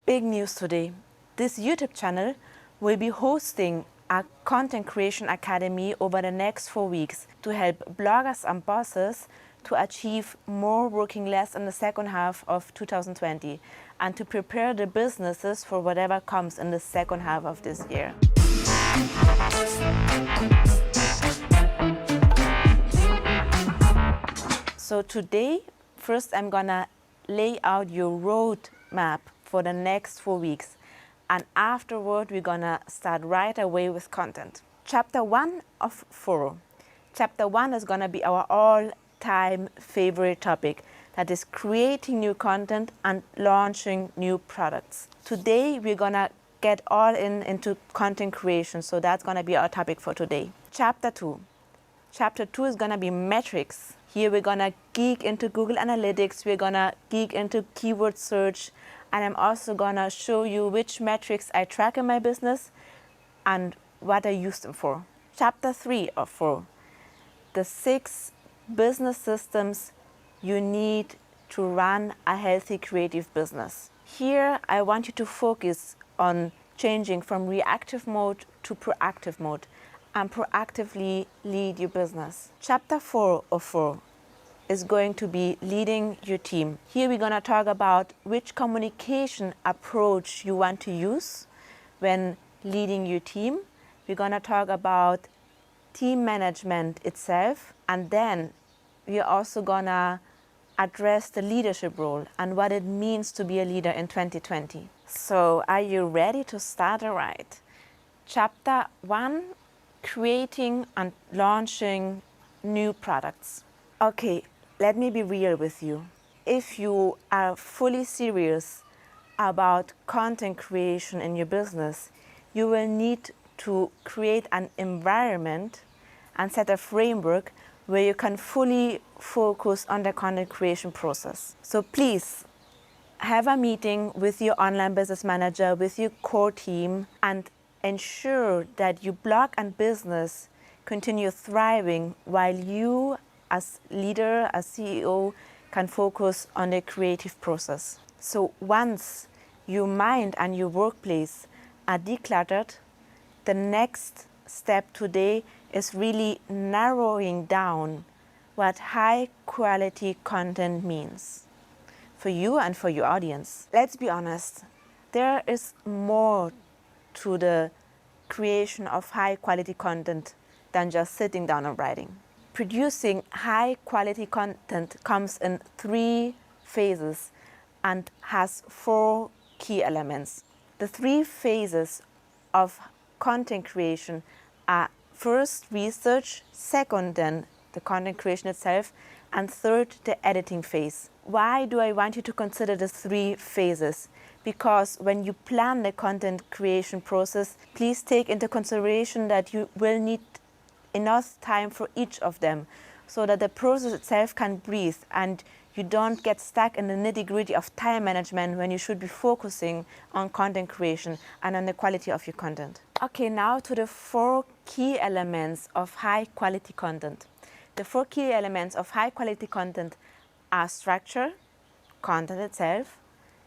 Big news today. This YouTube channel will be hosting a content creation academy over the next 4 weeks to help bloggers and bosses to achieve more working less in the second half of 2020 and to prepare the businesses for whatever comes in the second half of this year. So today, first I'm gonna lay out your roadmap for the next 4 weeks. And afterward, we're gonna start right away with content. Chapter 1 of 4. Chapter 1 is gonna be our all-time favorite topic. That is creating new content and launching new products. Today, we're gonna get all into content creation. So that's gonna be our topic for today. Chapter 2. Chapter 2 is gonna be metrics. Here we're gonna geek into Google Analytics. We're gonna geek into keyword search. And I'm also gonna show you which metrics I track in my business and what I use them for. Chapter 3 of 4, the 6 business systems you need to run a healthy creative business. Here, I want you to focus on changing from reactive mode to proactive mode and proactively lead your business. Chapter 4 of 4 is going to be leading your team. Here we're gonna talk about which communication approach you want to use when leading your team. We're gonna talk about team management itself, and then we're also gonna address the leadership role and what it means to be a leader in 2020. So are you ready to start right? Chapter 1, creating and launching new products. Okay, let me be real with you. If you are fully serious about content creation in your business, you will need to create an environment and set a framework where you can fully focus on the content creation process. So please have a meeting with your online business manager, with your core team, and ensure that your blog and business continue thriving while you as leader, as CEO, can focus on the creative process. So once your mind and your workplace are decluttered, the next step today is really narrowing down what high quality content means for you and for your audience. Let's be honest, there is more to the creation of high quality content than just sitting down and writing. Producing high quality content comes in 3 phases and has 4 key elements. The 3 phases of content creation are first research, second then the content creation itself, and third the editing phase. Why do I want you to consider the 3 phases? Because when you plan the content creation process, please take into consideration that you will need enough time for each of them so that the process itself can breathe and you don't get stuck in the nitty-gritty of time management when you should be focusing on content creation and on the quality of your content. Okay, now to the 4 key elements of high quality content. The 4 key elements of high quality content are structure, content itself,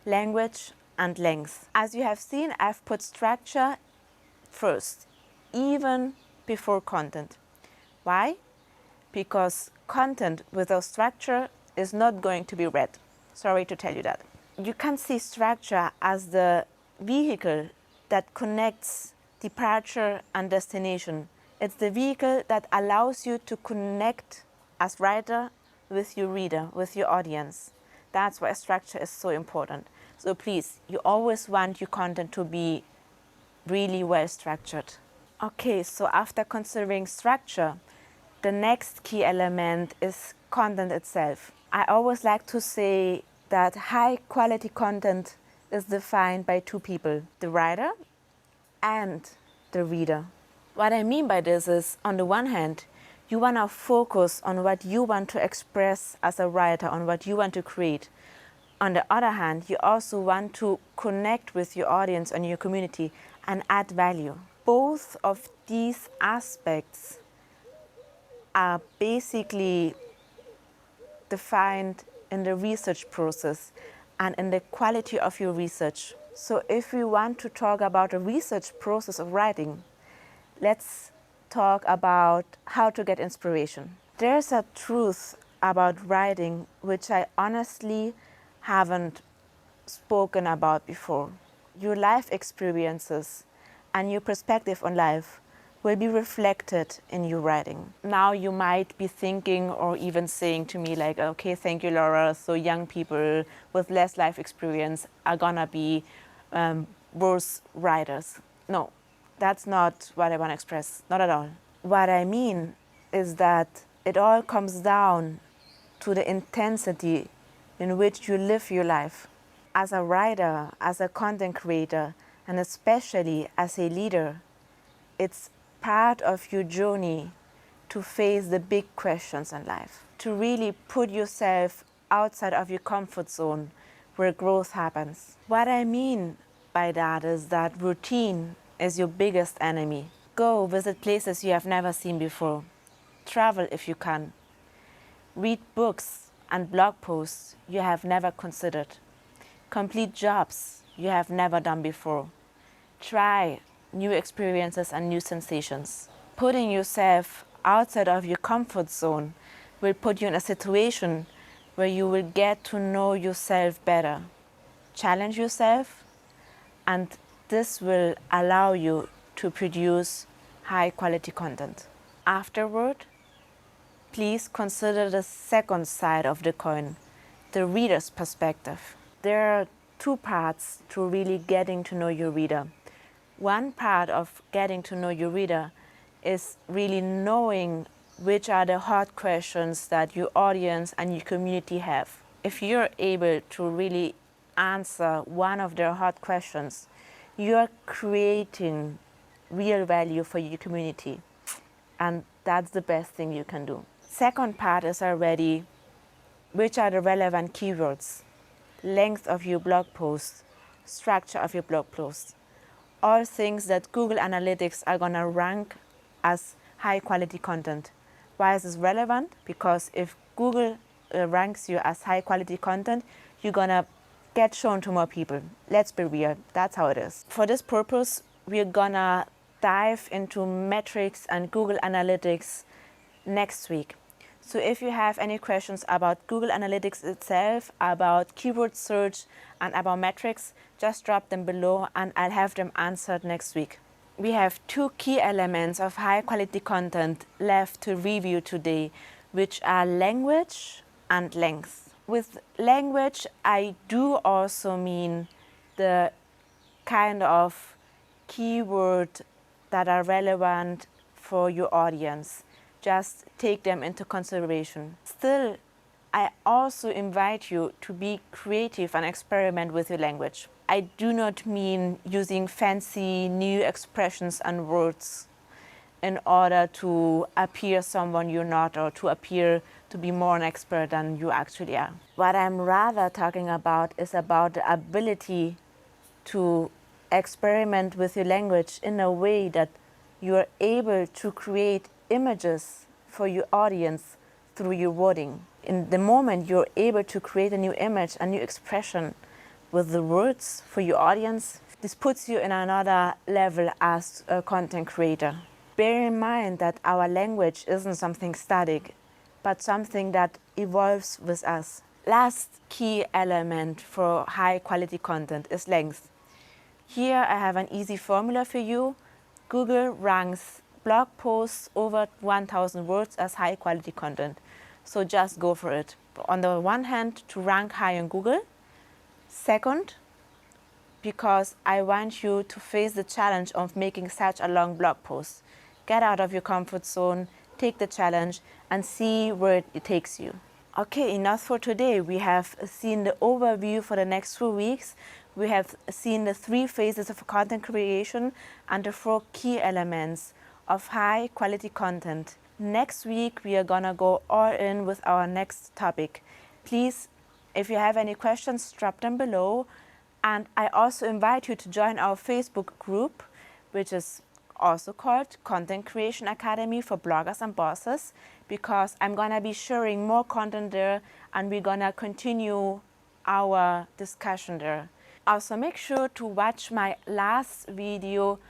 language, and length. As you have seen, I've put structure first, even before content. Why? Because content without structure is not going to be read. Sorry to tell you that. You can see structure as the vehicle that connects departure and destination. It's the vehicle that allows you to connect as writer with your reader, with your audience. That's why structure is so important. So please, you always want your content to be really well structured. Okay, so after considering structure, the next key element is content itself. I always like to say that high quality content is defined by 2 people, the writer and the reader. What I mean by this is, on the one hand, you want to focus on what you want to express as a writer, on what you want to create. On the other hand, you also want to connect with your audience and your community and add value. Both of these aspects are basically defined in the research process and in the quality of your research. So if we want to talk about the research process of writing, let's talk about how to get inspiration. There's a truth about writing which I honestly haven't spoken about before. Your life experiences and your perspective on life will be reflected in your writing. Now you might be thinking or even saying to me like, okay, thank you, Laura, so young people with less life experience are gonna be worse writers. No, that's not what I want to express, not at all. What I mean is that it all comes down to the intensity in which you live your life. As a writer, as a content creator, and especially as a leader, it's part of your journey to face the big questions in life, to really put yourself outside of your comfort zone where growth happens. What I mean by that is that routine is your biggest enemy. Go visit places you have never seen before. Travel if you can. Read books and blog posts you have never considered. Complete jobs you have never done before. Try new experiences and new sensations. Putting yourself outside of your comfort zone will put you in a situation where you will get to know yourself better. Challenge yourself, and this will allow you to produce high quality content. Afterward, please consider the second side of the coin, the reader's perspective. There are two parts to really getting to know your reader. One part of getting to know your reader is really knowing which are the hard questions that your audience and your community have. If you're able to really answer one of their hard questions, you're creating real value for your community. And that's the best thing you can do. Second part is already which are the relevant keywords, length of your blog post, structure of your blog post. All things that Google Analytics are going to rank as high quality content. Why is this relevant? Because if Google ranks you as high quality content, you're going to get shown to more people. Let's be real, that's how it is. For this purpose, we're going to dive into metrics and Google Analytics next week. So if you have any questions about Google Analytics itself, about keyword search, and about metrics, just drop them below and I'll have them answered next week. We have two key elements of high quality content left to review today, which are language and length. With language, I do also mean the kind of keyword that are relevant for your audience. Just take them into consideration. Still, I also invite you to be creative and experiment with your language. I do not mean using fancy new expressions and words in order to appear someone you're not or to appear to be more an expert than you actually are. What I'm rather talking about is about the ability to experiment with your language in a way that you are able to create images for your audience through your wording. In the moment you're able to create a new image, a new expression with the words for your audience, this puts you in another level as a content creator. Bear in mind that our language isn't something static, but something that evolves with us. Last key element for high quality content is length. Here I have an easy formula for you. Google ranks blog posts over 1,000 words as high quality content. So just go for it. On the one hand, to rank high on Google. Second, because I want you to face the challenge of making such a long blog post. Get out of your comfort zone, take the challenge, and see where it takes you. Okay, enough for today. We have seen the overview for the next 2 weeks. We have seen the 3 phases of content creation and the 4 key elements of high quality content. Next week, we are gonna go all in with our next topic. Please, if you have any questions, drop them below. And I also invite you to join our Facebook group, which is also called Content Creation Academy for Bloggers and Bosses, because I'm gonna be sharing more content there and we're gonna continue our discussion there. Also, make sure to watch my last video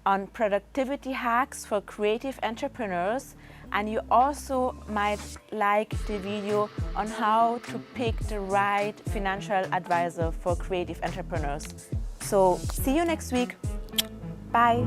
on productivity hacks for creative entrepreneurs, and you also might like the video on how to pick the right financial advisor for creative entrepreneurs. So see you next week. Bye.